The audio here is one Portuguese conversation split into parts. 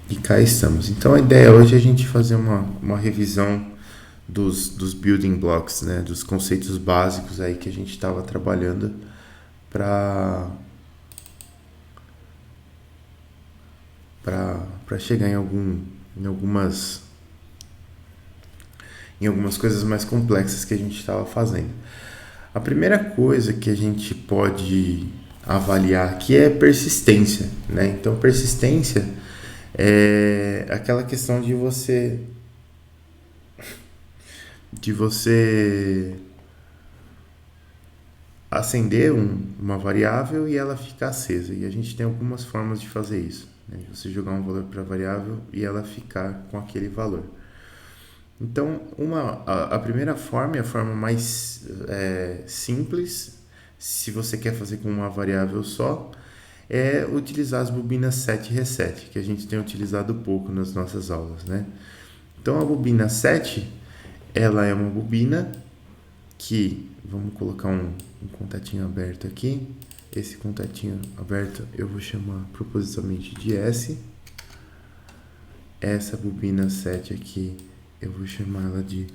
E cá estamos. Então a ideia hoje é a gente fazer uma revisão dos building blocks, né? Dos conceitos básicos aí que a gente estava trabalhando para chegar em algumas em algumas coisas mais complexas que a gente estava fazendo. A primeira coisa que a gente pode avaliar aqui é persistência, né? Então persistência é aquela questão de você acender uma variável e ela ficar acesa. E a gente tem algumas formas de fazer isso, né? Você jogar um valor para a variável e ela ficar com aquele valor. Então, a primeira forma é a forma mais simples, se você quer fazer com uma variável só, é utilizar as bobinas set e reset, que a gente tem utilizado pouco nas nossas aulas, né? Então, a bobina set, ela é uma bobina que, vamos colocar um contatinho aberto aqui, esse contatinho aberto eu vou chamar propositalmente de S, essa bobina set aqui eu vou chamar ela de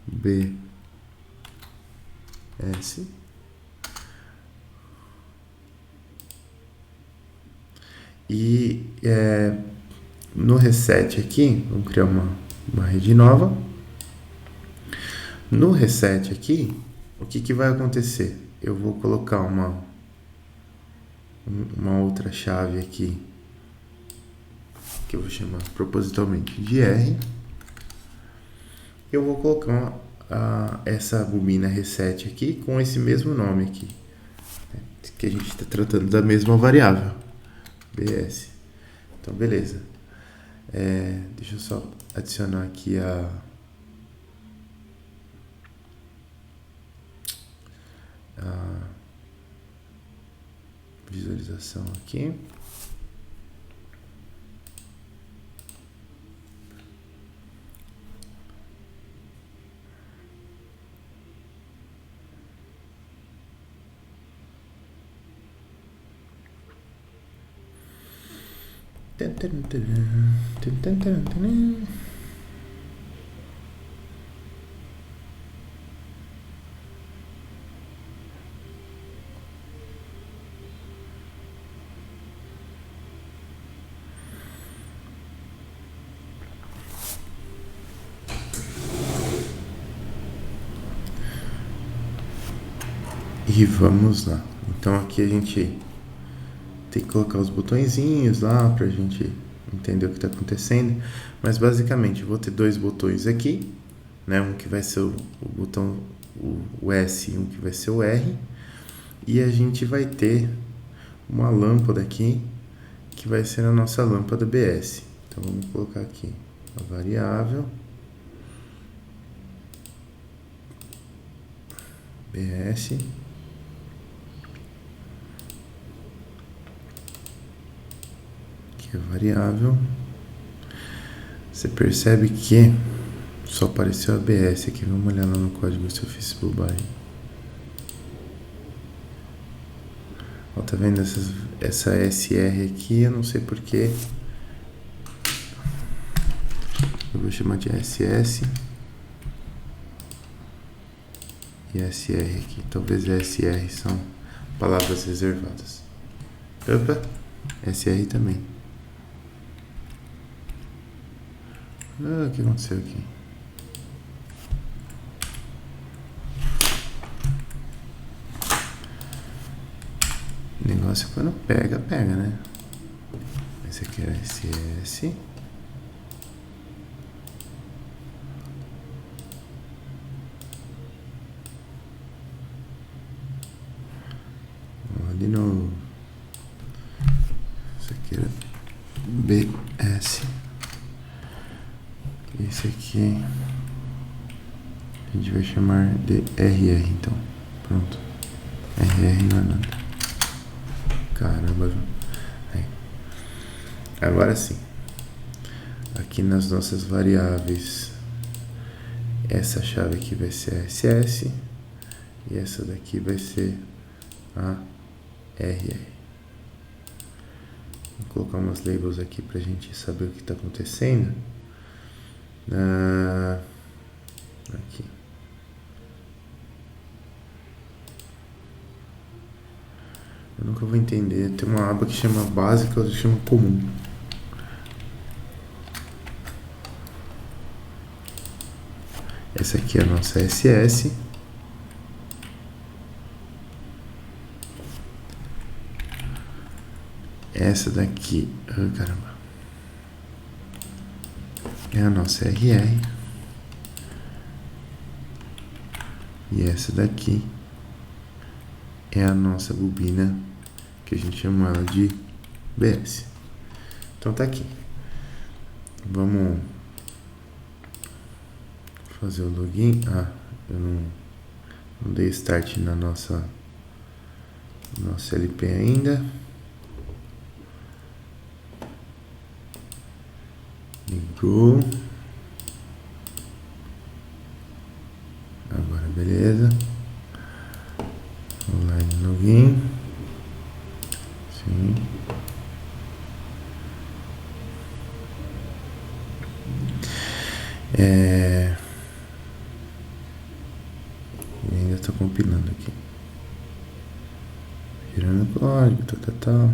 BS. E no reset aqui, vamos criar uma rede nova. No reset aqui, o que vai acontecer? Eu vou colocar uma outra chave aqui, que eu vou chamar propositalmente de R. Eu vou colocar essa bobina reset aqui com esse mesmo nome aqui, que a gente está tratando da mesma variável, BS. Então, beleza. Deixa eu só adicionar aqui a visualização aqui. E vamos lá. Então aqui a gente tem que colocar os botõezinhos lá pra gente entender o que está acontecendo. Mas basicamente eu vou ter dois botões aqui, né? Um que vai ser o botão o S e um que vai ser o R. E a gente vai ter uma lâmpada aqui que vai ser a nossa lâmpada BS. Então vamos colocar aqui a variável BS. Aqui a variável. Você percebe que só apareceu a BS aqui. Vamos olhar lá no código se eu fiz bobagem. Ó, tá vendo essa SR aqui? Eu não sei porquê. Eu vou chamar de SS e SR aqui. Talvez SR são palavras reservadas. Opa, SR também. O que aconteceu aqui? O negócio quando pega, né? Esse aqui é SS. De novo. Isso aqui era BS. Esse aqui a gente vai chamar de RR, então. Pronto. RR não é nada. Caramba. Aí. Agora sim. Aqui nas nossas variáveis, essa chave aqui vai ser SS e essa daqui vai ser a RR. Vou colocar umas labels aqui pra gente saber o que está acontecendo. Aqui. Eu nunca vou entender. Tem uma aba que chama básica, outra que chama comum. Essa aqui é a nossa SS. Essa daqui, caramba, é a nossa RR. E essa daqui é a nossa bobina, que a gente chama ela de BS. Então tá aqui. Vamos fazer o login. Eu não dei start na nossa LP ainda. Ligou. Agora beleza. Online login. Sim. Ainda estou compilando aqui. Girando o código, tal.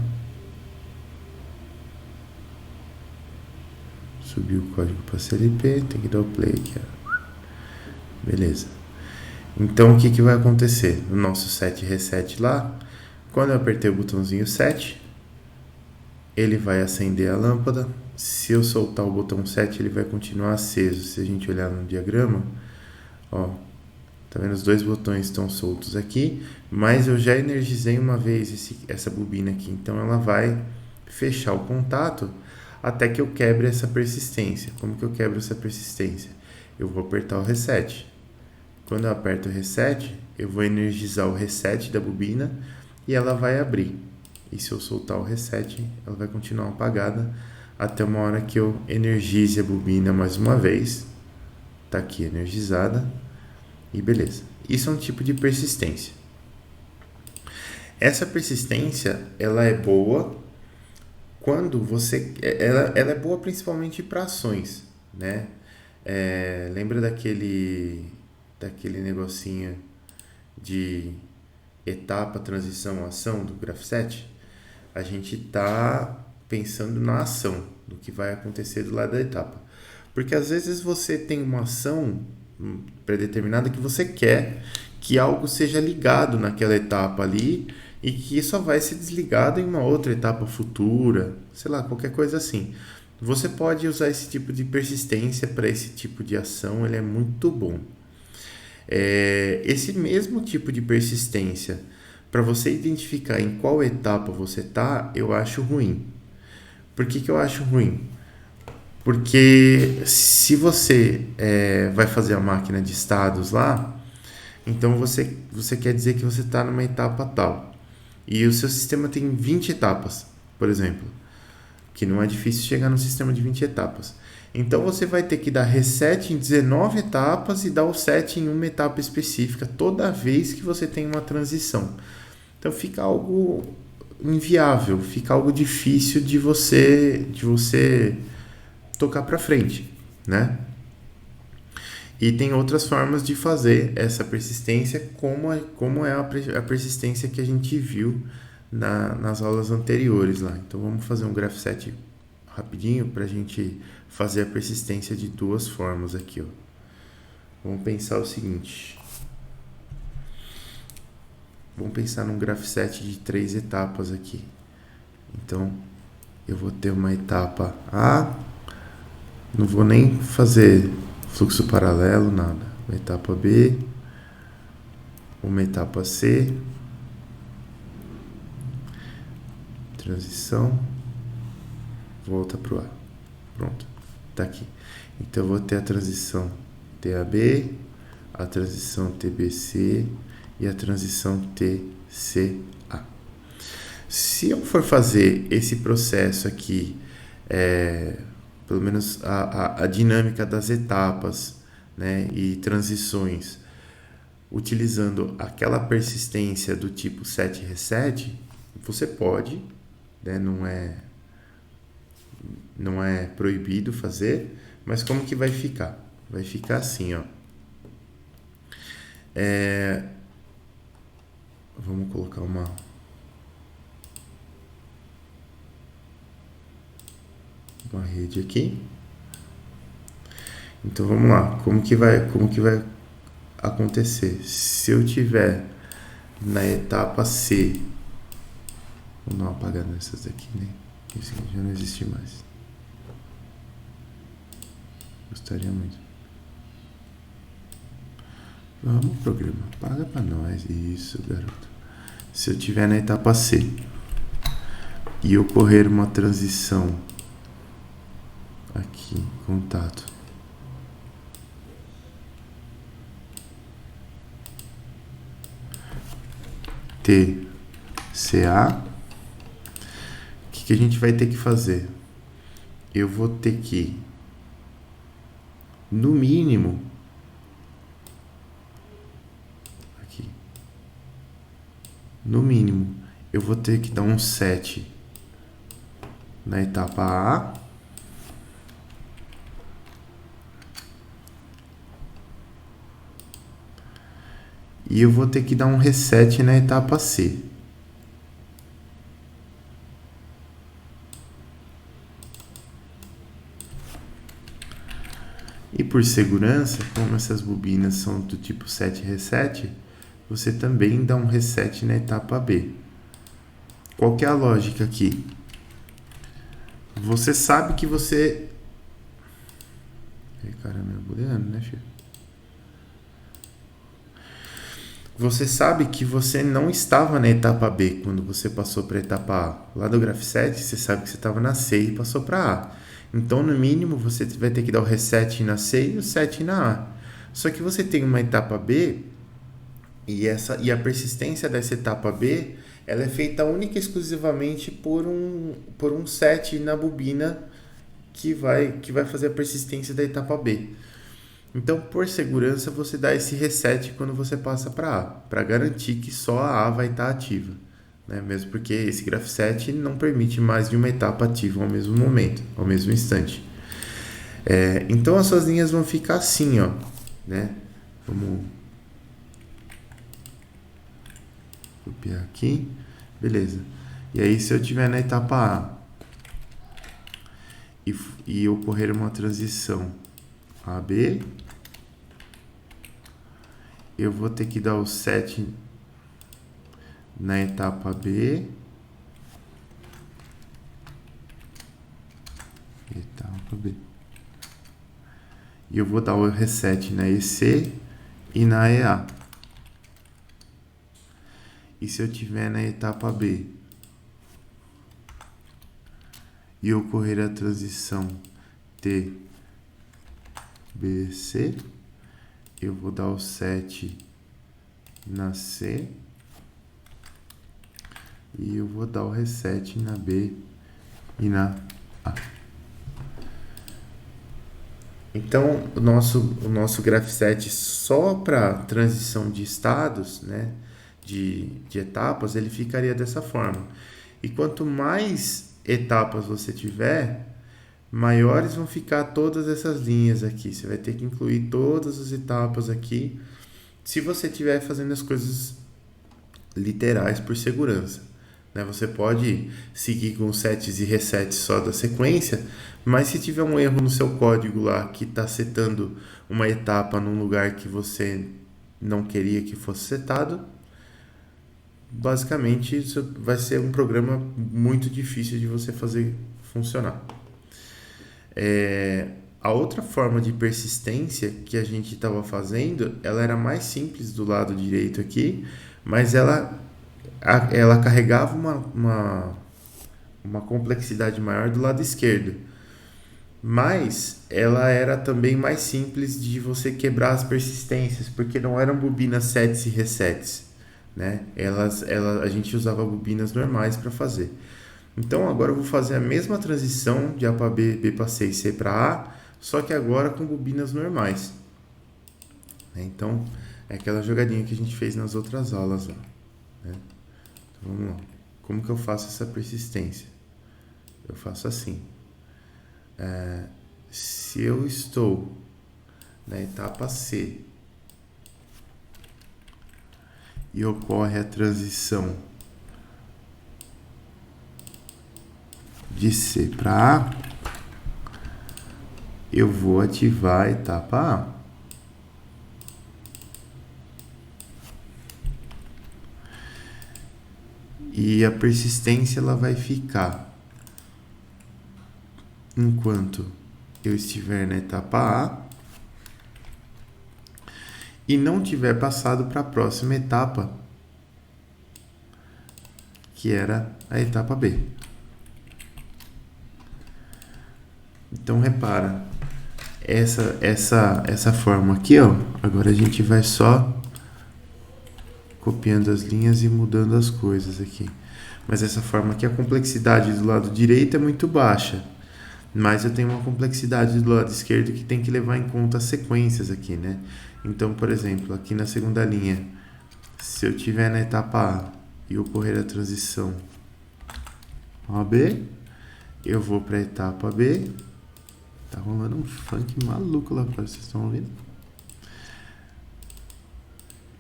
Subiu o código para CLP, tem que dar o play aqui, ó. Beleza. Então o que vai acontecer? No nosso set reset lá, quando eu apertei o botãozinho set, ele vai acender a lâmpada. Se eu soltar o botão set, ele vai continuar aceso. Se a gente olhar no diagrama, ó, tá vendo? Os dois botões estão soltos aqui, mas eu já energizei uma vez essa bobina aqui, então ela vai fechar o contato até que eu quebre essa persistência. Como que eu quebro essa persistência? Eu vou apertar o reset. Quando eu aperto o reset, eu vou energizar o reset da bobina e ela vai abrir. E se eu soltar o reset, ela vai continuar apagada até uma hora que eu energize a bobina mais uma vez. Tá aqui energizada e beleza. Isso é um tipo de persistência. Essa persistência, ela é boa quando você... Ela é boa principalmente para ações, né? Lembra daquele negocinho de etapa, transição, ação do Graph7? A gente está pensando na ação, do que vai acontecer do lado da etapa. Porque às vezes você tem uma ação predeterminada que você quer que algo seja ligado naquela etapa ali e que só vai ser desligado em uma outra etapa futura, sei lá, qualquer coisa assim. Você pode usar esse tipo de persistência para esse tipo de ação, ele é muito bom. Esse mesmo tipo de persistência, para você identificar em qual etapa você está, eu acho ruim. Por que eu acho ruim? Porque se você vai fazer a máquina de estados lá, então você quer dizer que você está numa etapa tal. E o seu sistema tem 20 etapas, por exemplo. Que não é difícil chegar num sistema de 20 etapas. Então você vai ter que dar reset em 19 etapas e dar o set em uma etapa específica toda vez que você tem uma transição. Então fica algo inviável, fica algo difícil de você tocar para frente, né? E tem outras formas de fazer essa persistência, como é a persistência que a gente viu nas aulas anteriores lá. Então vamos fazer um Graph7 rapidinho para a gente fazer a persistência de duas formas aqui, ó. Vamos pensar o seguinte. Vamos pensar num Graph7 de 3 etapas aqui. Então eu vou ter uma etapa A, não vou nem fazer fluxo paralelo, nada. Uma etapa B, uma etapa C, transição, volta para o A. Pronto, tá aqui. Então eu vou ter a transição TAB, a transição TBC e a transição TCA. Se eu for fazer esse processo aqui, pelo menos a dinâmica das etapas, né, e transições, utilizando aquela persistência do tipo set reset, você pode, né, não é não é proibido fazer, mas como que vai ficar? Vai ficar assim, ó. Vamos colocar uma rede aqui. Então vamos lá, como que vai acontecer? Se eu tiver na etapa C, vou dar uma apagada nessas daqui, né? Esse aqui já não existe mais. Gostaria muito. Vamos, programa, paga pra nós. Isso, garoto. Se eu tiver na etapa C e ocorrer uma transição aqui, contato, TCA, o que a gente vai ter que fazer? Eu vou ter que, no mínimo, aqui, no mínimo, eu vou ter que dar um set na etapa A e eu vou ter que dar um reset na etapa C. E por segurança, como essas bobinas são do tipo set reset, você também dá um reset na etapa B. Qual que é a lógica aqui? Você sabe que você... Ai, caramba, é booleano, né, filho? Você sabe que você não estava na etapa B quando você passou para a etapa A. Lá do Graph7, você sabe que você estava na C e passou para A. Então, no mínimo, você vai ter que dar o reset na C e o set na A. Só que você tem uma etapa B e a persistência dessa etapa B ela é feita única e exclusivamente por um set na bobina que vai fazer a persistência da etapa B. Então, por segurança, você dá esse reset quando você passa para A, para garantir que só a A vai estar ativa. Né? Mesmo porque esse Graph7 não permite mais de uma etapa ativa ao mesmo momento, ao mesmo instante. Então, as suas linhas vão ficar assim, ó, né? Vamos copiar aqui. Beleza. E aí, se eu tiver na etapa A e ocorrer uma transição AB, eu vou ter que dar o set na etapa B. Etapa B. E eu vou dar o reset na EC e na EA. E se eu tiver na etapa B e ocorrer a transição TBC, eu vou dar o set na C e eu vou dar o reset na B e na A. Então, o nosso Graph7 só para transição de estados, né, de etapas, ele ficaria dessa forma. E quanto mais etapas você tiver, maiores vão ficar todas essas linhas aqui. Você vai ter que incluir todas as etapas aqui, se você estiver fazendo as coisas literais por segurança. Né? Você pode seguir com sets e resets só da sequência, mas se tiver um erro no seu código lá que está setando uma etapa num lugar que você não queria que fosse setado, basicamente isso vai ser um programa muito difícil de você fazer funcionar. A outra forma de persistência que a gente estava fazendo, ela era mais simples do lado direito aqui, mas ela carregava uma complexidade maior do lado esquerdo. Mas ela era também mais simples de você quebrar as persistências, porque não eram bobinas sets e resets, né? A gente usava bobinas normais para fazer. Então agora eu vou fazer a mesma transição de A para B, B para C e C para A, só que agora com bobinas normais. Então é aquela jogadinha que a gente fez nas outras aulas lá, né? Então, vamos lá. Como que eu faço essa persistência? Eu faço assim. Se eu estou na etapa C e ocorre a transição de C para A, eu vou ativar a etapa A. E a persistência ela vai ficar enquanto eu estiver na etapa A e não tiver passado para a próxima etapa, que era a etapa B. Então repara, essa forma aqui, ó, agora a gente vai só copiando as linhas e mudando as coisas aqui. Mas essa forma aqui, a complexidade do lado direito é muito baixa. Mas eu tenho uma complexidade do lado esquerdo que tem que levar em conta as sequências aqui, né? Então, por exemplo, aqui na segunda linha, se eu estiver na etapa A e ocorrer a transição AB, eu vou para a etapa B. Tá rolando um funk maluco lá fora, vocês estão ouvindo?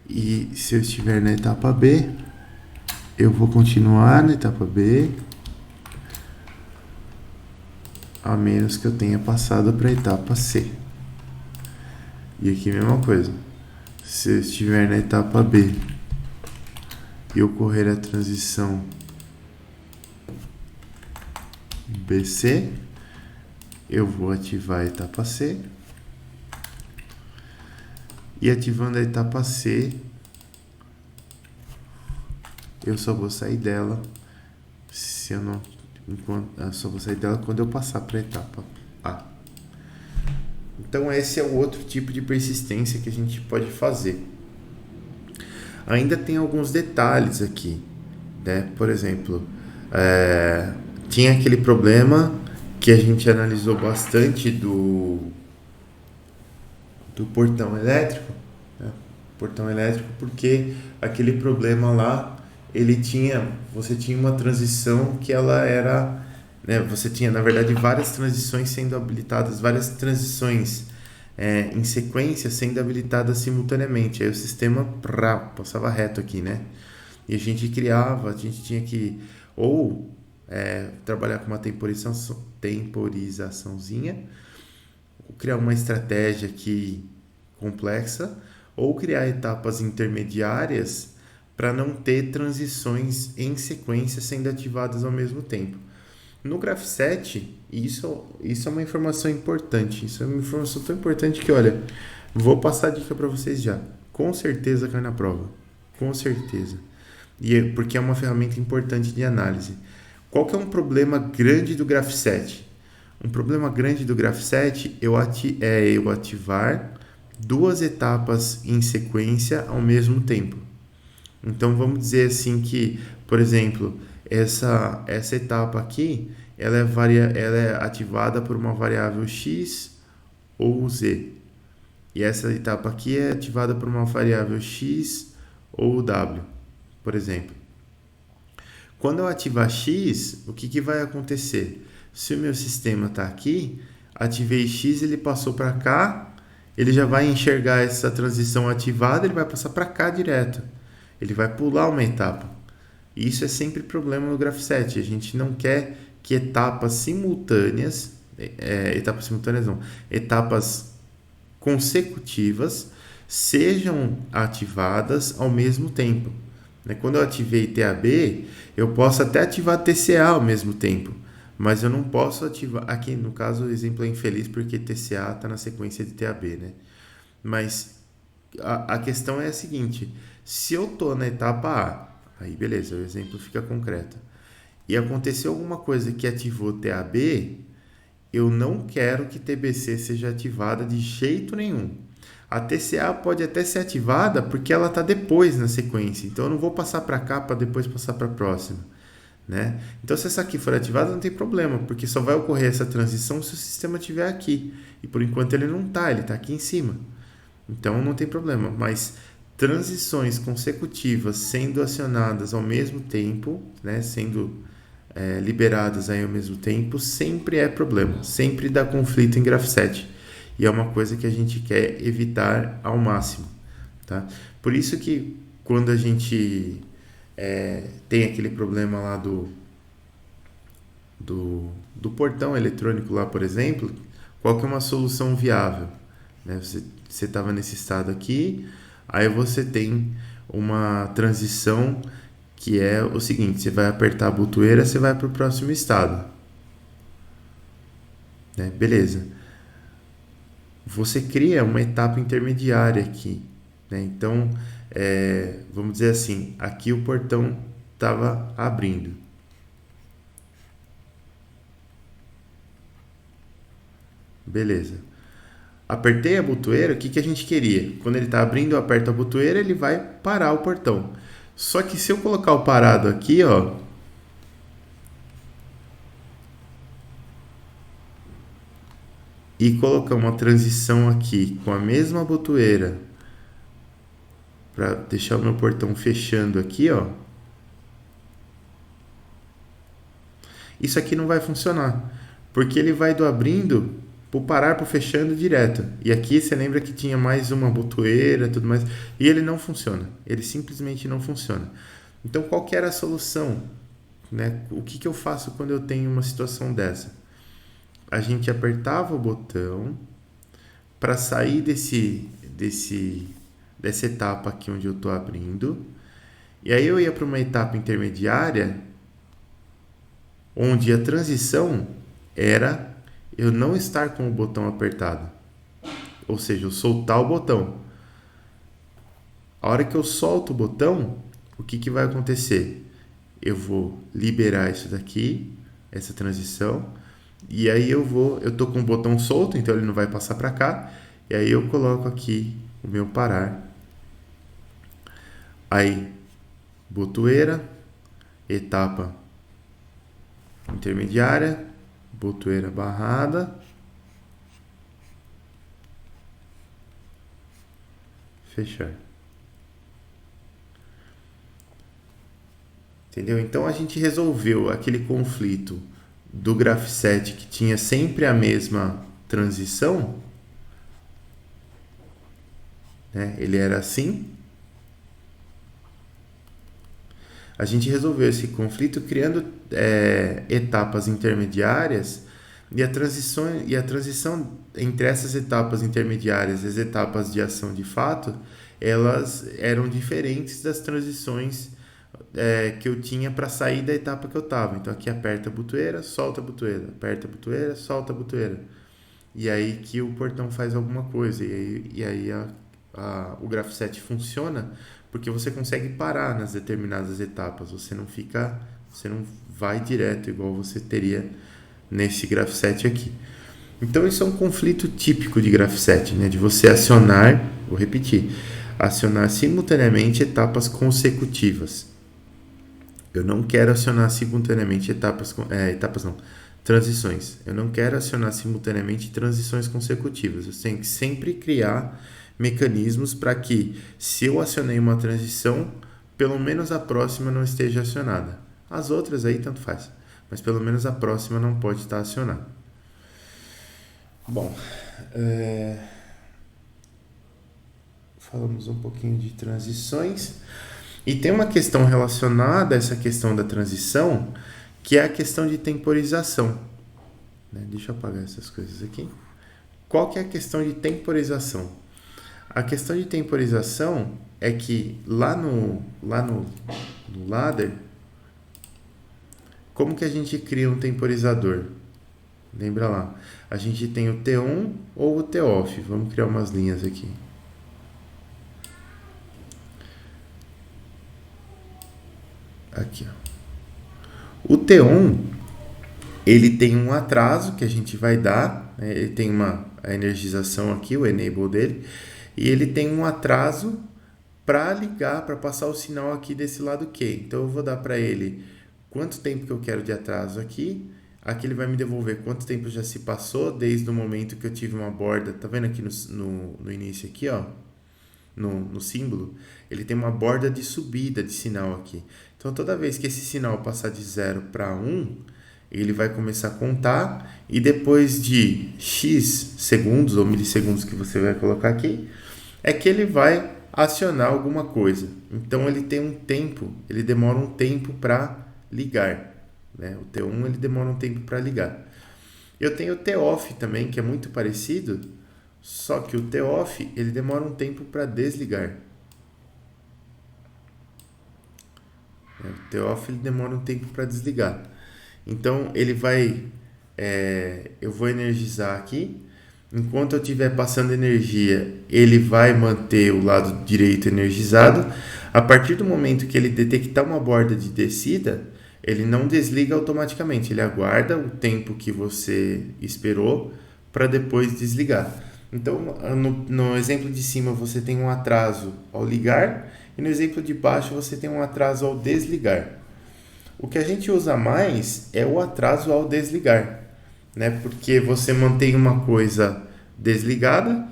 E se eu estiver na etapa B, eu vou continuar na etapa B, a menos que eu tenha passado para a etapa C. E aqui a mesma coisa. Se eu estiver na etapa B e ocorrer a transição BC, eu vou ativar a etapa C. E ativando a etapa C, eu só vou sair dela se eu não, eu só vou sair dela quando eu passar para a etapa A. Então esse é o outro tipo de persistência que a gente pode fazer. Ainda tem alguns detalhes aqui, né? Por exemplo, tinha aquele problema que a gente analisou bastante do portão elétrico, né? Portão elétrico, porque aquele problema lá, você tinha uma transição que ela era, né? Você tinha, na verdade, várias transições sendo habilitadas, várias transições em sequência sendo habilitadas simultaneamente. Aí o sistema passava reto aqui, né? E a gente tinha que ou trabalhar com uma temporizaçãozinha, criar uma estratégia aqui complexa, ou criar etapas intermediárias para não ter transições em sequência sendo ativadas ao mesmo tempo. No Graph7, isso é uma informação importante. Isso é uma informação tão importante que, olha, vou passar a dica para vocês já. Com certeza cai na prova. Com certeza. Porque é uma ferramenta importante de análise. Qual que é um problema grande do Graph7? Um problema grande do Graph7 é eu ativar duas etapas em sequência ao mesmo tempo. Então vamos dizer assim que, por exemplo, essa etapa aqui, ela é ativada por uma variável x ou z. E essa etapa aqui é ativada por uma variável x ou w, por exemplo. Quando eu ativar x, o que vai acontecer? Se o meu sistema está aqui, ativei x, ele passou para cá, ele já vai enxergar essa transição ativada, ele vai passar para cá direto. Ele vai pular uma etapa. E isso é sempre problema no Graph7. A gente não quer que etapas consecutivas sejam ativadas ao mesmo tempo. Quando eu ativei TAB, eu posso até ativar TCA ao mesmo tempo, mas eu não posso ativar... Aqui, no caso, o exemplo é infeliz porque TCA está na sequência de TAB, né? Mas a questão é a seguinte: se eu estou na etapa A, aí beleza, o exemplo fica concreto, e aconteceu alguma coisa que ativou TAB, eu não quero que TBC seja ativada de jeito nenhum. A TCA pode até ser ativada porque ela está depois na sequência. Então eu não vou passar para cá para depois passar para a próxima, né? Então se essa aqui for ativada não tem problema, porque só vai ocorrer essa transição se o sistema estiver aqui. E por enquanto ele não está, ele está aqui em cima. Então não tem problema. Mas transições consecutivas sendo acionadas ao mesmo tempo, né? Sendo liberadas aí ao mesmo tempo, sempre é problema, sempre dá conflito em Graph7. E é uma coisa que a gente quer evitar ao máximo, tá? Por isso que quando a gente tem aquele problema lá do portão eletrônico lá, por exemplo, qual que é uma solução viável? Né? Você estava nesse estado aqui, aí você tem uma transição que é o seguinte, você vai apertar a botoeira, você vai para o próximo estado. Né? Beleza. Você cria uma etapa intermediária aqui. Né? Então, vamos dizer assim, aqui o portão estava abrindo. Beleza. Apertei a botoeira, o que a gente queria? Quando ele está abrindo, eu aperto a botoeira, ele vai parar o portão. Só que se eu colocar o parado aqui, ó, e colocar uma transição aqui com a mesma botoeira para deixar o meu portão fechando aqui, ó, isso aqui não vai funcionar, porque ele vai do abrindo pro parar pro fechando direto. E aqui você lembra que tinha mais uma botoeira, tudo mais, e ele não funciona. Ele simplesmente não funciona. Então, qual que era a solução? Né? O que eu faço quando eu tenho uma situação dessa? A gente apertava o botão para sair dessa etapa aqui onde eu estou abrindo, e aí eu ia para uma etapa intermediária onde a transição era eu não estar com o botão apertado, ou seja, eu soltar o botão. A hora que eu solto o botão, o que vai acontecer? Eu vou liberar isso daqui, essa transição, e aí eu tô com o botão solto, então ele não vai passar para cá, e aí eu coloco aqui o meu parar. Aí, botoeira, etapa intermediária, botoeira barrada, fechar. Entendeu? Então a gente resolveu aquele conflito do Graph7 que tinha sempre a mesma transição, né? Ele era assim. A gente resolveu esse conflito criando etapas intermediárias e a transição entre essas etapas intermediárias e as etapas de ação de fato, elas eram diferentes das transições que eu tinha para sair da etapa que eu estava. Então aqui aperta a botoeira, solta a botoeira, aperta a botoeira, solta a botoeira. E aí que o portão faz alguma coisa. E aí o Graph7 funciona porque você consegue parar nas determinadas etapas. Você não vai direto igual você teria nesse Graph7 aqui. Então isso é um conflito típico de Graph7, né? De você acionar, vou repetir, acionar simultaneamente etapas consecutivas. Eu não quero acionar simultaneamente transições. Eu não quero acionar simultaneamente transições consecutivas. Eu tenho que sempre criar mecanismos para que, se eu acionei uma transição, pelo menos a próxima não esteja acionada. As outras aí tanto faz, mas pelo menos a próxima não pode estar acionada. Bom, falamos um pouquinho de transições. E tem uma questão relacionada a essa questão da transição, que é a questão de temporização. Deixa eu apagar essas coisas aqui. Qual que é a questão de temporização? A questão de temporização é que lá no ladder, como que a gente cria um temporizador? Lembra lá, a gente tem o T1 ou o T-off. Vamos criar umas linhas aqui. Aqui, ó. O T1, ele tem um atraso que a gente vai dar, né? Ele tem a energização aqui, o enable dele, e ele tem um atraso para ligar, para passar o sinal aqui desse lado Q. Então eu vou dar para ele quanto tempo que eu quero de atraso aqui. Aqui ele vai me devolver quanto tempo já se passou desde o momento que eu tive uma borda. Tá vendo aqui no início aqui, ó? No símbolo, ele tem uma borda de subida de sinal aqui. Então, toda vez que esse sinal passar de 0 para 1, ele vai começar a contar e depois de X segundos ou milissegundos que você vai colocar aqui, é que ele vai acionar alguma coisa. Então, ele tem um tempo, ele demora um tempo para ligar, né? O T1 ele demora um tempo para ligar. Eu tenho o T-off também, que é muito parecido, só que o T-off ele demora um tempo para desligar. O T-off ele demora um tempo para desligar. Então ele vai, eu vou energizar aqui. Enquanto eu estiver passando energia, ele vai manter o lado direito energizado. A partir do momento que ele detectar uma borda de descida, ele não desliga automaticamente. Ele aguarda o tempo que você esperou para depois desligar. Então, no exemplo de cima, você tem um atraso ao ligar e no exemplo de baixo, você tem um atraso ao desligar. O que a gente usa mais é o atraso ao desligar, né? Porque você mantém uma coisa desligada,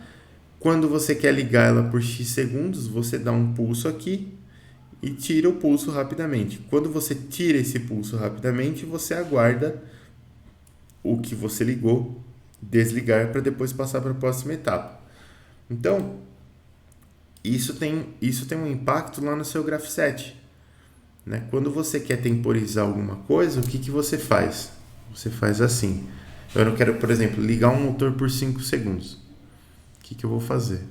quando você quer ligar ela por X segundos, você dá um pulso aqui e tira o pulso rapidamente. Quando você tira esse pulso rapidamente, você aguarda o que você ligou desligar para depois passar para a próxima etapa. Então, isso tem um impacto lá no seu grafset, né? Quando você quer temporizar alguma coisa, o que você faz? Você faz assim. Eu não quero, por exemplo, ligar um motor por 5 segundos. O que eu vou fazer?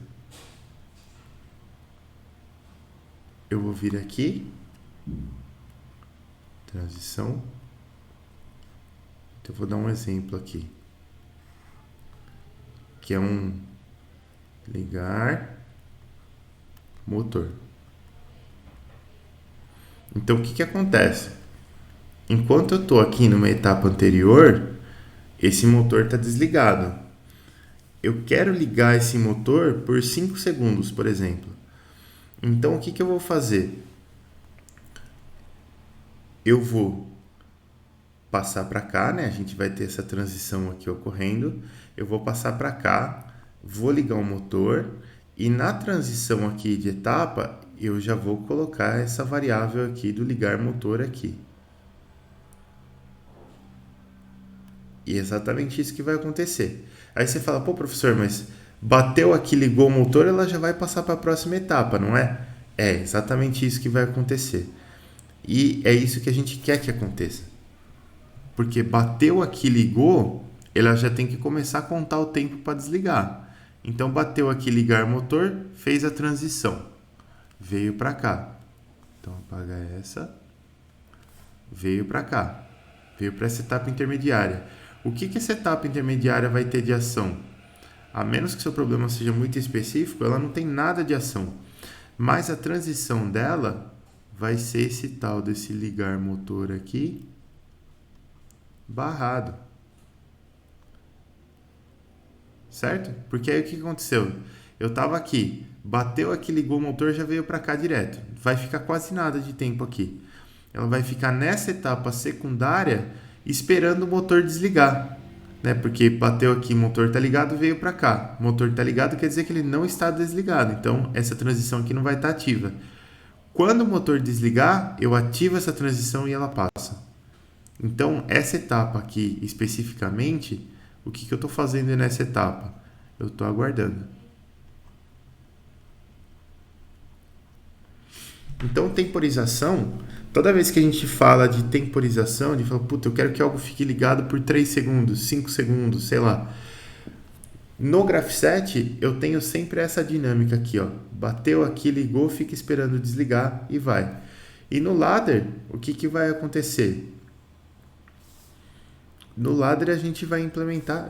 Eu vou vir aqui, transição. Então, eu vou dar um exemplo aqui, que é um ligar motor. Então, o que acontece? Enquanto eu estou aqui numa etapa anterior, esse motor está desligado. Eu quero ligar esse motor por 5 segundos, por exemplo. Então, o que eu vou fazer? Eu vou passar para cá, né? A gente vai ter essa transição aqui ocorrendo. Eu vou passar para cá, vou ligar o motor e na transição aqui de etapa, eu já vou colocar essa variável aqui do ligar motor aqui. E é exatamente isso que vai acontecer. Aí você fala, pô, professor, mas bateu aqui, ligou o motor, ela já vai passar para a próxima etapa, não é? É exatamente isso que vai acontecer. E é isso que a gente quer que aconteça. Porque bateu aqui, ligou, ela já tem que começar a contar o tempo para desligar. Então, bateu aqui, ligar motor, fez a transição. Veio para cá. Então, apaga essa. Veio para cá. Veio para essa etapa intermediária. O que essa etapa intermediária vai ter de ação? A menos que seu problema seja muito específico, ela não tem nada de ação. Mas a transição dela vai ser esse tal desse ligar motor aqui, barrado. Certo? Porque aí o que aconteceu? Eu estava aqui, bateu aqui, ligou o motor, já veio para cá direto. Vai ficar quase nada de tempo aqui. Ela vai ficar nessa etapa secundária esperando o motor desligar, né? Porque bateu aqui, o motor está ligado, veio para cá. O motor está ligado quer dizer que ele não está desligado. Então, essa transição aqui não vai estar ativa. Quando o motor desligar, eu ativo essa transição e ela passa. Então, essa etapa aqui, especificamente, o que eu estou fazendo nessa etapa? Eu estou aguardando. Então, temporização, toda vez que a gente fala de temporização, a gente fala, puta, eu quero que algo fique ligado por 3 segundos, 5 segundos, sei lá. No grafset, eu tenho sempre essa dinâmica aqui, ó. Bateu aqui, ligou, fica esperando desligar e vai. E no ladder, o que vai acontecer? No ladder, a gente vai implementar...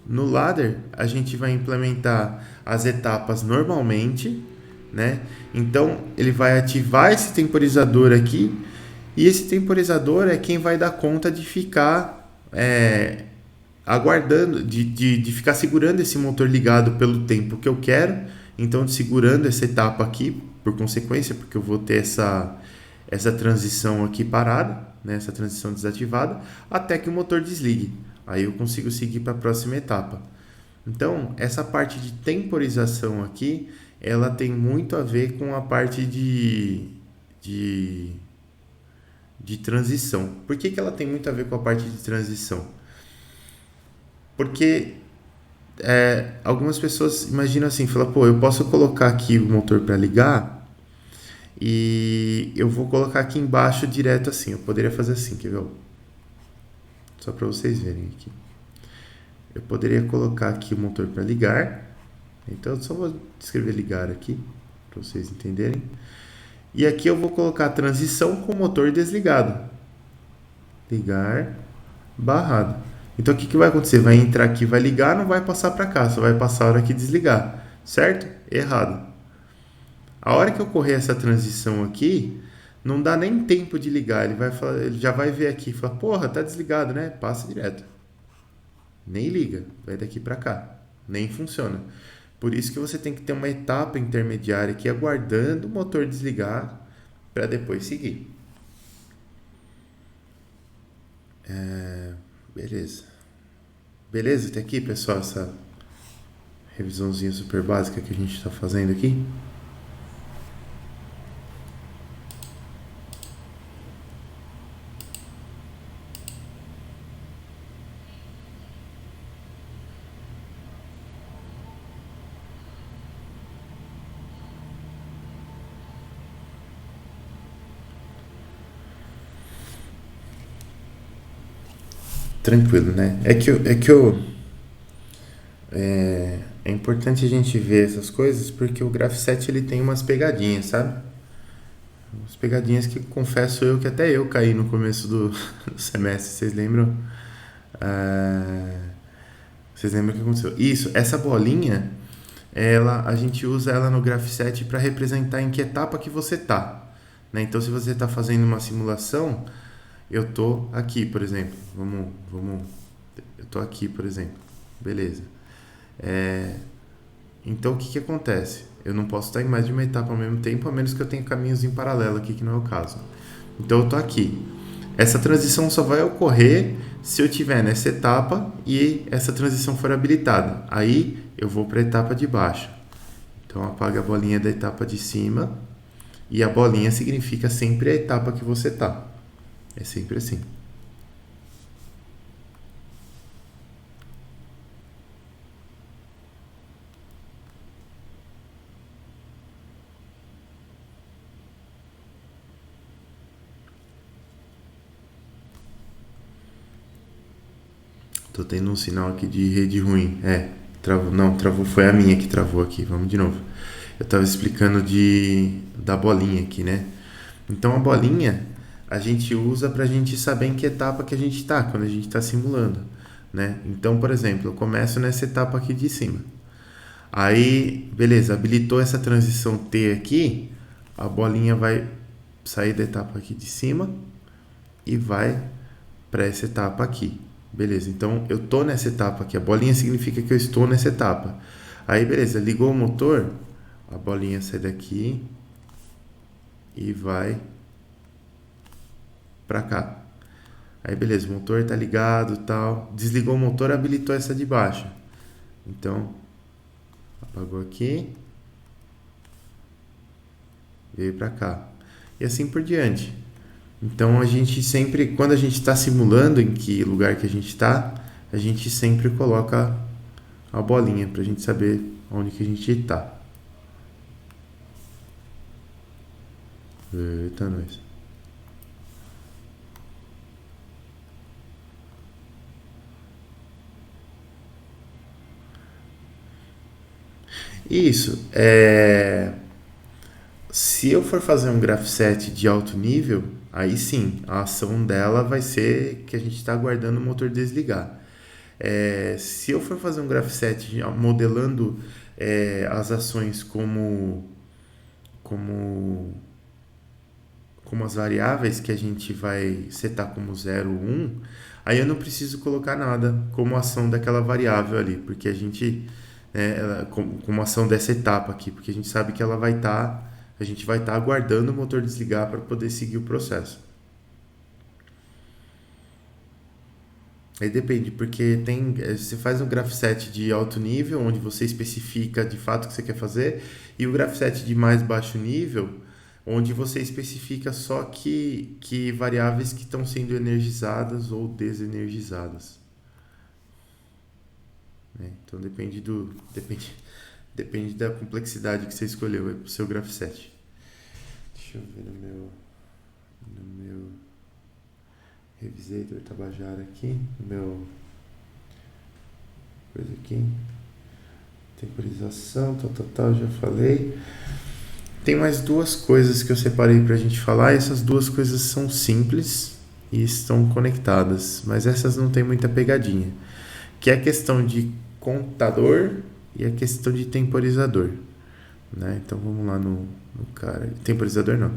No ladder, a gente vai implementar as etapas normalmente, né? Então, ele vai ativar esse temporizador aqui e esse temporizador é quem vai dar conta de ficar aguardando, de ficar segurando esse motor ligado pelo tempo que eu quero. Então, segurando essa etapa aqui, por consequência, porque eu vou ter essa transição aqui parada, né? Essa transição desativada, até que o motor desligue. Aí eu consigo seguir para a próxima etapa. Então, essa parte de temporização aqui, ela tem muito a ver com a parte de de, de transição. Por que que ela tem muito a ver com a parte de transição? Porque algumas pessoas imaginam assim, falam, pô, eu posso colocar aqui o motor para ligar e eu vou colocar aqui embaixo direto assim. Eu poderia fazer assim, quer ver? Só para vocês verem aqui. Eu poderia colocar aqui o motor para ligar. Então eu só vou escrever ligar aqui para vocês entenderem. E aqui eu vou colocar a transição com o motor desligado. Ligar, barrado. Então o que vai acontecer? Vai entrar aqui, vai ligar, não vai passar para cá, só vai passar a hora que desligar. Certo? Errado. A hora que ocorrer essa transição aqui, não dá nem tempo de ligar. Ele já vai ver aqui e fala, porra, tá desligado, né? Passa direto. Nem liga, vai daqui para cá. Nem funciona. Por isso que você tem que ter uma etapa intermediária aqui, aguardando o motor desligar para depois seguir. Beleza. Beleza até aqui, pessoal, essa revisãozinha super básica que a gente está fazendo aqui? Tranquilo, né? É importante a gente ver essas coisas porque o Graph 7 ele tem umas pegadinhas, sabe? Umas pegadinhas que confesso eu que até eu caí no começo do, do semestre, vocês lembram? Ah, vocês lembram o que aconteceu? Isso, essa bolinha, a gente usa ela no Graph 7 para representar em que etapa que você tá, né? Então, se você está fazendo uma simulação, eu tô aqui, por exemplo. Eu tô aqui, por exemplo. Beleza. Então, o que que acontece? Eu não posso estar em mais de uma etapa ao mesmo tempo, a menos que eu tenha caminhos em paralelo aqui, que não é o caso. Então, eu tô aqui. Essa transição só vai ocorrer se eu estiver nessa etapa e essa transição for habilitada. Aí, eu vou para a etapa de baixo. Então, apaga a bolinha da etapa de cima e a bolinha significa sempre a etapa que você tá. É sempre assim. Tô tendo um sinal aqui de rede ruim. Travou. Não, travou. Foi a minha que travou aqui. Vamos de novo. Eu tava explicando da bolinha aqui, né? Então a bolinha a gente usa pra gente saber em que etapa que a gente tá quando a gente tá simulando, né? Então, por exemplo, eu começo nessa etapa aqui de cima. Aí, beleza, habilitou essa transição T aqui, a bolinha vai sair da etapa aqui de cima e vai para essa etapa aqui. Beleza, então eu tô nessa etapa aqui, a bolinha significa que eu estou nessa etapa. Aí, beleza, ligou o motor, a bolinha sai daqui e vai para cá. Aí, beleza, o motor tá ligado, tal. Desligou o motor, habilitou essa de baixo. Então, apagou aqui, veio para cá. E assim por diante. Então a gente sempre, quando a gente está simulando em que lugar que a gente está, a gente sempre coloca a bolinha para a gente saber onde que a gente está. Eita, nós. Isso. Se eu for fazer um graph set de alto nível, aí sim, a ação dela vai ser que a gente está aguardando o motor desligar. Se eu for fazer um graph set modelando as ações como, como as variáveis que a gente vai setar como 0, 1, aí eu não preciso colocar nada como ação daquela variável ali, porque a gente, como ação dessa etapa aqui, porque a gente sabe que ela vai estar, a gente vai estar aguardando o motor desligar para poder seguir o processo. Aí depende, porque você faz um graph set de alto nível, onde você especifica de fato o que você quer fazer, e o graph set de mais baixo nível, onde você especifica só que variáveis que estão sendo energizadas ou desenergizadas, né? Então depende da complexidade que você escolheu para o seu graph set. Deixa eu ver no meu Revisator Tabajara aqui, no meu coisa aqui, temporização, tal, já falei. Tem mais duas coisas que eu separei pra gente falar, e essas duas coisas são simples e estão conectadas, mas essas não tem muita pegadinha, que é a questão de contador e a questão de temporizador, né? Então vamos lá no cara. Temporizador já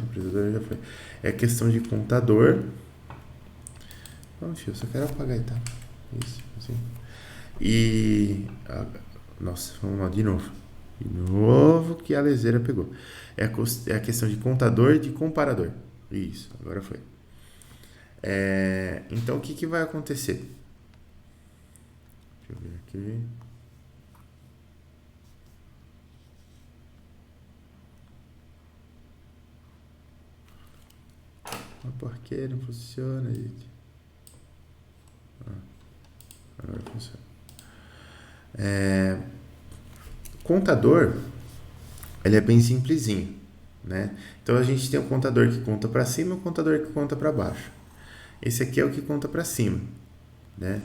foi. É a questão de contador. Não, filho, eu só quero apagar e tá. Isso, assim. Nossa, vamos lá de novo. De novo que a leseira pegou. É a questão de contador e de comparador. Isso, agora foi. Então o que vai acontecer? Deixa eu ver aqui. Mas por que não funciona, gente? Agora funciona. Contador, ele é bem simplesinho, né? Então a gente tem o contador que conta para cima e o contador que conta para baixo. Esse aqui é o que conta para cima, né?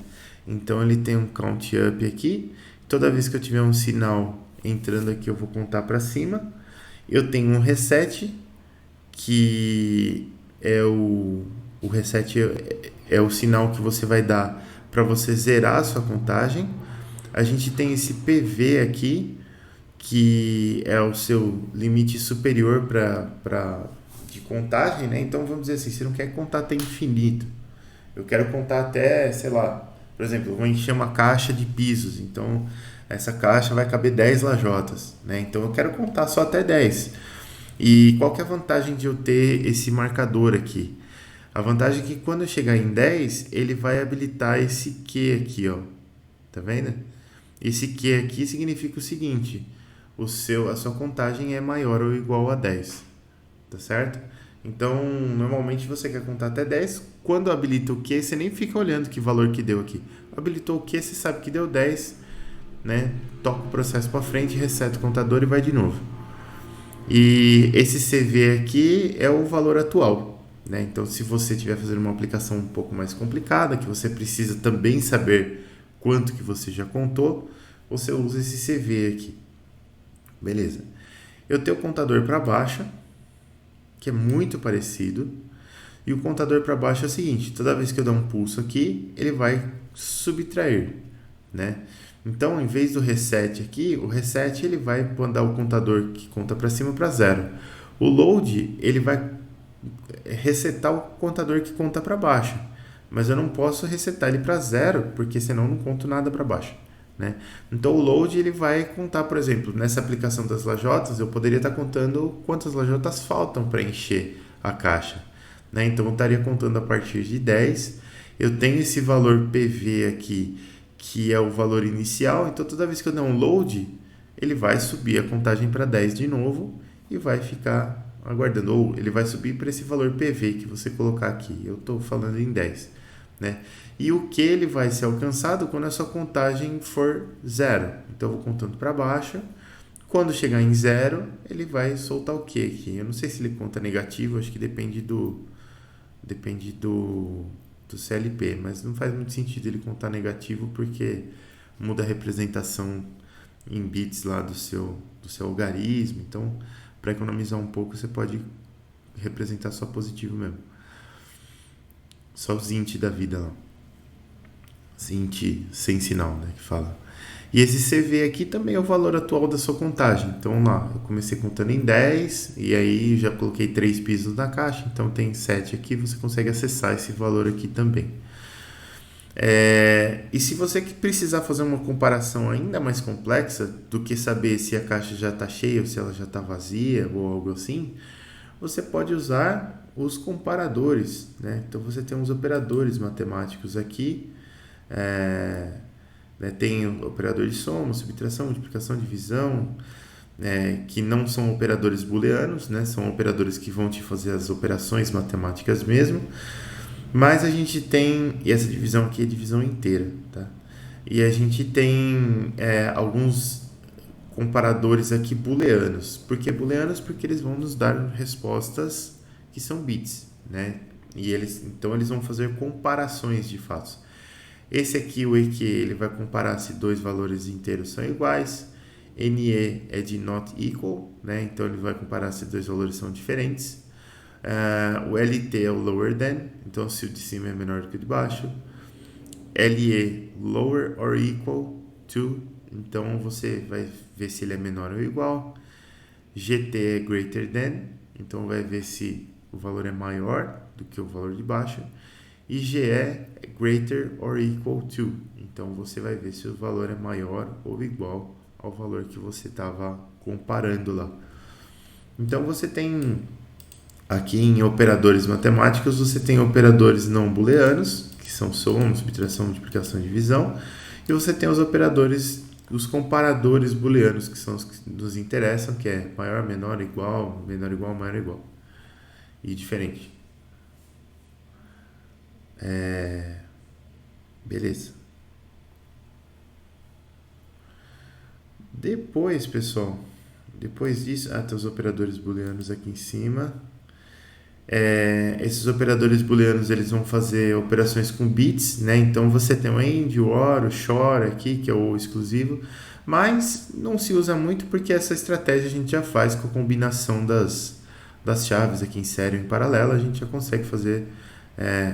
Então ele tem um count up aqui. Toda vez que eu tiver um sinal entrando aqui, eu vou contar para cima. Eu tenho um reset, que é o reset é o sinal que você vai dar para você zerar a sua contagem. A gente tem esse PV aqui, que é o seu limite superior de contagem, né? Então vamos dizer assim, você não quer contar até infinito. Eu quero contar até, sei lá, por exemplo, eu vou encher uma caixa de pisos, então essa caixa vai caber 10 lajotas, né? Então eu quero contar só até 10. E qual que é a vantagem de eu ter esse marcador aqui? A vantagem é que quando eu chegar em 10, ele vai habilitar esse Q aqui, ó. Tá vendo? Esse Q aqui significa o seguinte: a sua contagem é maior ou igual a 10, tá certo? Então, normalmente você quer contar até 10. Quando habilita o Q, você nem fica olhando que valor que deu aqui. Habilitou o Q, você sabe que deu 10, né? Toca o processo para frente, reseta o contador e vai de novo. E esse CV aqui é o valor atual, né? Então, se você estiver fazendo uma aplicação um pouco mais complicada, que você precisa também saber quanto que você já contou, você usa esse CV aqui. Beleza. Eu tenho o contador para baixa, que é muito parecido. E o contador para baixo é o seguinte: toda vez que eu der um pulso aqui, ele vai subtrair, né? Então, em vez do reset aqui, o reset ele vai mandar o contador que conta para cima para zero. O load ele vai resetar o contador que conta para baixo, mas eu não posso resetar ele para zero, porque senão eu não conto nada para baixo, né? Então o load ele vai contar, por exemplo, nessa aplicação das lajotas, eu poderia estar contando quantas lajotas faltam para encher a caixa, né? Então eu estaria contando a partir de 10. Eu tenho esse valor PV aqui, que é o valor inicial, então toda vez que eu der um load, ele vai subir a contagem para 10 de novo e vai ficar aguardando, ou ele vai subir para esse valor PV que você colocar aqui. Eu estou falando em 10, né? E o que ele vai ser alcançado quando a sua contagem for zero. Então eu vou contando para baixo. Quando chegar em zero, ele vai soltar o que aqui? Eu não sei se ele conta negativo, acho que depende do CLP, mas não faz muito sentido ele contar negativo, porque muda a representação em bits lá do seu algarismo. Então, para economizar um pouco, você pode representar só positivo mesmo. Só os int da vida lá. Int sem sinal, né, que fala. E esse CV aqui também é o valor atual da sua contagem. Então lá, eu comecei contando em 10 e aí já coloquei 3 pisos na caixa, então tem 7 aqui, você consegue acessar esse valor aqui também. E se você precisar fazer uma comparação ainda mais complexa do que saber se a caixa já está cheia ou se ela já está vazia ou algo assim, você pode usar os comparadores, né? Então você tem uns operadores matemáticos aqui, né? Tem o operador de soma, subtração, multiplicação, divisão, que não são operadores booleanos, né? São operadores que vão te fazer as operações matemáticas mesmo, mas a gente tem, e essa divisão aqui é divisão inteira, tá? E a gente tem alguns comparadores aqui booleanos. Por que booleanos? Porque eles vão nos dar respostas que são bits, né? E então eles vão fazer comparações de fatos. Esse aqui, o EQ, ele vai comparar se dois valores inteiros são iguais. NE é de not equal, né? Então ele vai comparar se dois valores são diferentes. O LT é o lower than, então se o de cima é menor do que o de baixo. LE, lower or equal to, então você vai ver se ele é menor ou igual. GT é greater than, então vai ver se o valor é maior do que o valor de baixo. E GE é greater or equal to, então você vai ver se o valor é maior ou igual ao valor que você estava comparando lá. Então você tem aqui em operadores matemáticos, você tem operadores não booleanos, que são soma, subtração, multiplicação e divisão, e você tem os operadores, os comparadores booleanos, que são os que nos interessam, que é maior, menor, igual, maior, igual e diferente. Beleza. Depois, pessoal, depois disso, tem os operadores booleanos aqui em cima. Esses operadores booleanos, eles vão fazer operações com bits, né? Então você tem o AND, o OR, o SHOR aqui, que é o exclusivo, mas não se usa muito porque essa estratégia a gente já faz com a combinação das chaves aqui em série ou em paralelo, a gente já consegue fazer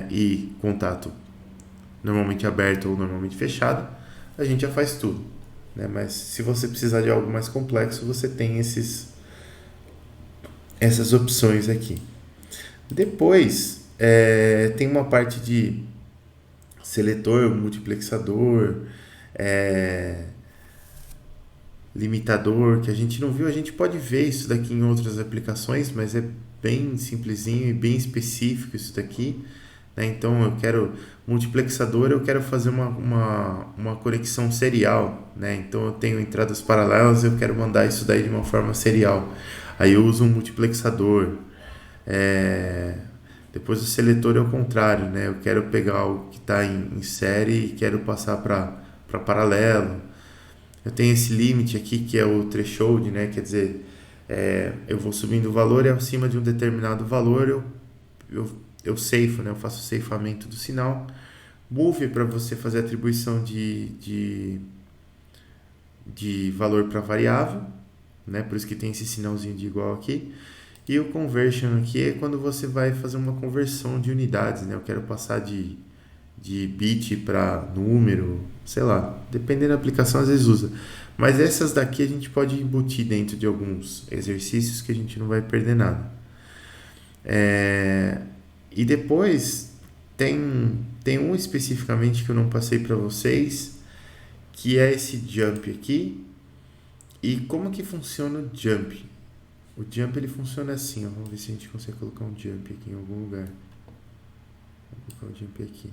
e contato normalmente aberto ou normalmente fechado, a gente já faz tudo, né? Mas se você precisar de algo mais complexo, você tem essas opções aqui. Depois, tem uma parte de seletor, multiplexador, limitador, que a gente não viu. A gente pode ver isso daqui em outras aplicações, mas é bem simplesinho e bem específico isso daqui, né? Então, eu quero multiplexador, eu quero fazer uma conexão serial, né? Então, eu tenho entradas paralelas, eu quero mandar isso daí de uma forma serial. Aí eu uso um multiplexador. Depois o seletor é o contrário, né? Eu quero pegar o que está em série e quero passar para paralelo. Eu tenho esse limite aqui que é o threshold, né? Quer dizer, eu vou subindo o valor e acima de um determinado valor eu ceifo, né? Eu faço o ceifamento do sinal. Move para você fazer atribuição de valor para variável, né? Por isso que tem esse sinalzinho de igual aqui. E o conversion aqui é quando você vai fazer uma conversão de unidades, né? Eu quero passar de bit para número, sei lá, dependendo da aplicação às vezes usa. Mas essas daqui a gente pode embutir dentro de alguns exercícios que a gente não vai perder nada. E depois tem um especificamente que eu não passei para vocês, que é esse jump aqui. E como que funciona o jump? O jump ele funciona assim, ó. Vamos ver se a gente consegue colocar um jump aqui em algum lugar. Vou colocar o jump aqui.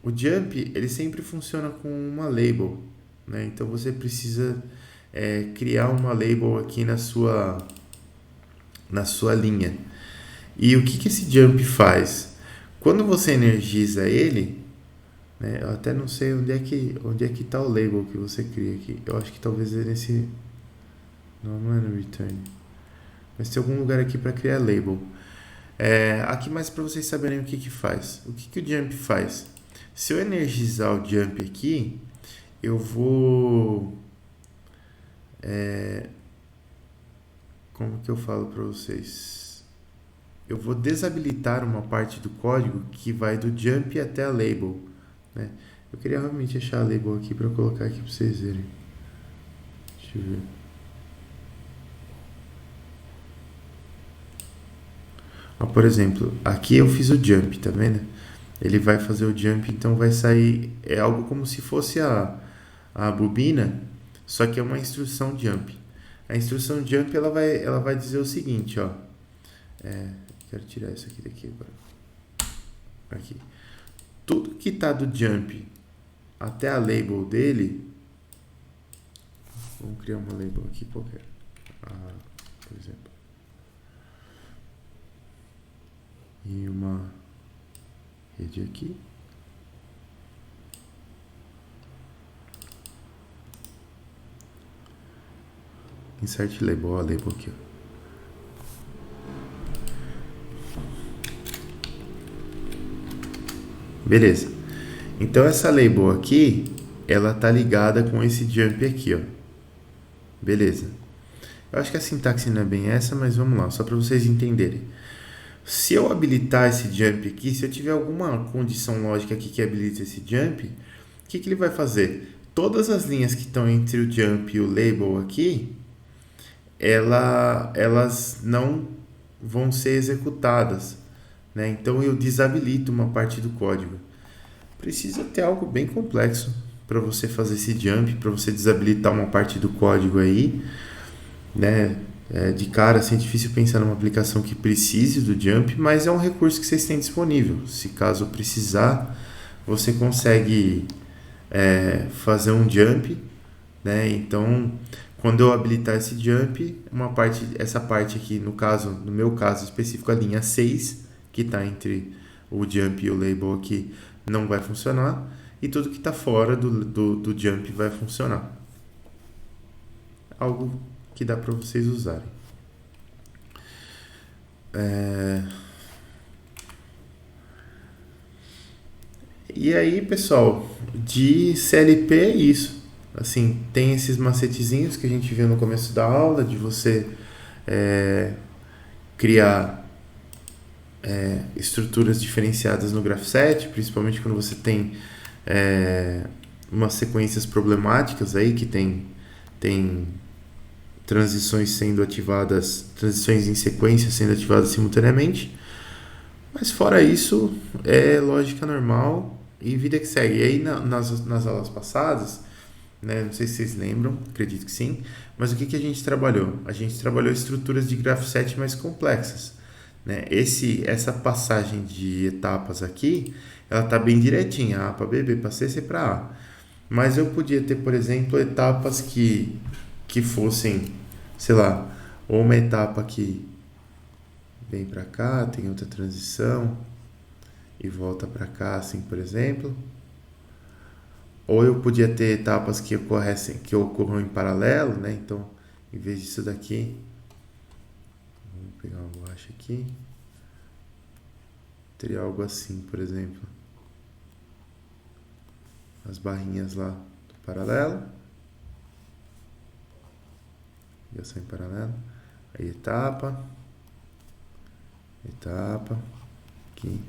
O jump ele sempre funciona com uma label, né? Então você precisa criar uma label aqui na sua linha. E o que esse jump faz? Quando você energiza ele, né? Eu até não sei onde é que está o label que você cria aqui. Eu acho que talvez é nesse. Não é no return. Mas tem algum lugar aqui para criar label. Aqui mais para vocês saberem o que faz. O que o jump faz? Se eu energizar o jump aqui, eu vou... como que eu falo para vocês? Eu vou desabilitar uma parte do código que vai do jump até a label, né? Eu queria realmente achar a label aqui para colocar aqui para vocês verem. Deixa eu ver. Por exemplo, aqui eu fiz o jump, tá vendo? Ele vai fazer o jump, então vai sair... É algo como se fosse a bobina, só que é uma instrução jump. A instrução jump ela vai dizer o seguinte, ó. Quero tirar isso aqui daqui agora. Aqui. Tudo que está do jump até a label dele Vamos criar uma label aqui qualquer. Por exemplo. E uma rede aqui. Insert label, ó, a label aqui, ó. Beleza. Então essa label aqui, ela tá ligada com esse jump aqui, ó. Beleza. Eu acho que a sintaxe não é bem essa, mas vamos lá, só para vocês entenderem. Se eu habilitar esse jump aqui, se eu tiver alguma condição lógica aqui que habilite esse jump, o que ele vai fazer? Todas as linhas que estão entre o jump e o label aqui, elas não vão ser executadas, né? Então eu desabilito uma parte do código. Precisa ter algo bem complexo para você fazer esse jump, para você desabilitar uma parte do código aí, né? De cara, assim, é difícil pensar numa aplicação que precise do jump, mas é um recurso que vocês têm disponível. Se caso precisar, você consegue fazer um jump, né? Então, quando eu habilitar esse jump, essa parte aqui, no meu caso específico, a linha 6, que está entre o jump e o label aqui, não vai funcionar, e tudo que está fora do jump vai funcionar. Algo que dá para vocês usarem. E aí, pessoal, de CLP é isso. Assim, tem esses macetezinhos que a gente viu no começo da aula, de você criar estruturas diferenciadas no Graph7, principalmente quando você tem umas sequências problemáticas aí, que tem transições sendo ativadas, transições em sequência sendo ativadas simultaneamente. Mas fora isso, é lógica normal e vida que segue. E aí nas aulas passadas, né, não sei se vocês lembram, acredito que sim, mas o que a gente trabalhou? A gente trabalhou estruturas de Graph7 mais complexas, né? Essa passagem de etapas aqui, ela está bem direitinha, A para B, B para C, C para A. Mas eu podia ter, por exemplo, etapas que fossem, sei lá, ou uma etapa que vem para cá, tem outra transição e volta para cá, assim, por exemplo. Ou eu podia ter etapas que ocorram em paralelo, né? Então, em vez disso daqui, vamos pegar uma borracha aqui, teria algo assim, por exemplo. As barrinhas lá do paralelo. Ligação em paralelo. Aí etapa, aqui.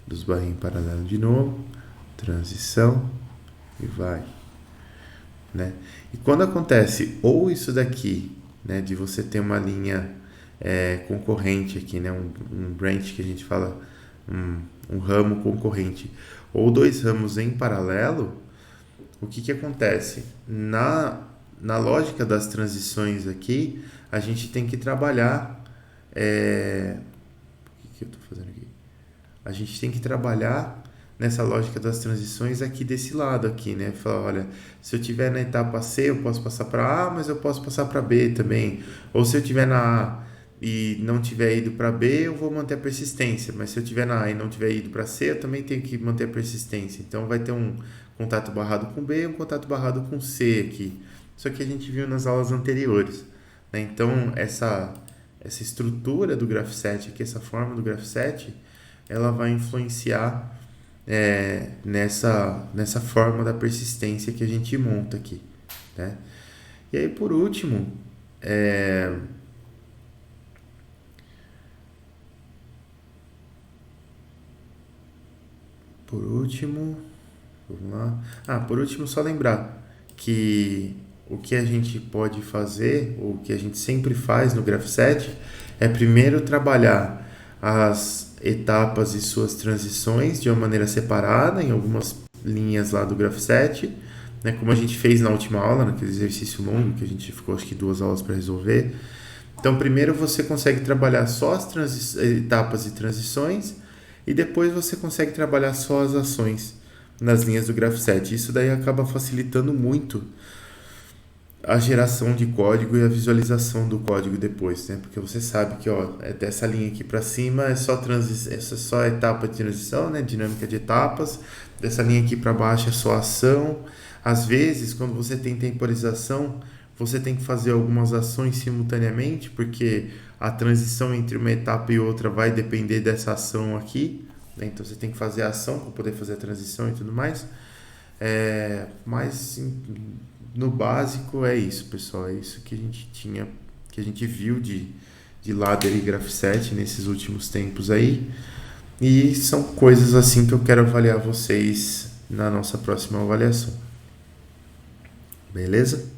Dos barrinhos em paralelo de novo. Transição. E vai. Né? E quando acontece ou isso daqui, né, de você ter uma linha concorrente aqui, né, um branch que a gente fala, um ramo concorrente, ou dois ramos em paralelo, o que acontece? Na lógica das transições aqui, a gente tem que trabalhar... O que eu estou fazendo aqui? A gente tem que trabalhar nessa lógica das transições aqui desse lado aqui, né? Falar, olha, se eu tiver na etapa C, eu posso passar para A, mas eu posso passar para B também. Ou se eu tiver na A e não tiver ido para B, eu vou manter a persistência. Mas se eu tiver na A e não tiver ido para C, eu também tenho que manter a persistência. Então vai ter um contato barrado com B e um contato barrado com C aqui. Isso aqui a gente viu nas aulas anteriores, né? Então essa estrutura do Graph7 aqui, essa forma do Graph7, ela vai influenciar nessa forma da persistência que a gente monta aqui, né? E aí, por último, vamos lá. Por último, só lembrar que o que a gente pode fazer, ou o que a gente sempre faz no Graph7, é primeiro trabalhar as etapas e suas transições de uma maneira separada em algumas linhas lá do Graph7, né, como a gente fez na última aula, naquele exercício longo que a gente ficou acho que 2 aulas para resolver. Então primeiro você consegue trabalhar só as etapas e transições, e depois você consegue trabalhar só as ações, nas linhas do Graph7. Isso daí acaba facilitando muito a geração de código e a visualização do código depois, né? Porque você sabe que, ó, é dessa linha aqui para cima é só etapa de transição, né? Dinâmica de etapas. Dessa linha aqui para baixo é só ação. Às vezes, quando você tem temporização, você tem que fazer algumas ações simultaneamente, porque a transição entre uma etapa e outra vai depender dessa ação aqui, né? Então você tem que fazer a ação para poder fazer a transição e tudo mais. Mas no básico é isso, pessoal. É isso que a gente tinha, que a gente viu de ladder e Graph7 nesses últimos tempos aí. E são coisas assim que eu quero avaliar vocês na nossa próxima avaliação. Beleza?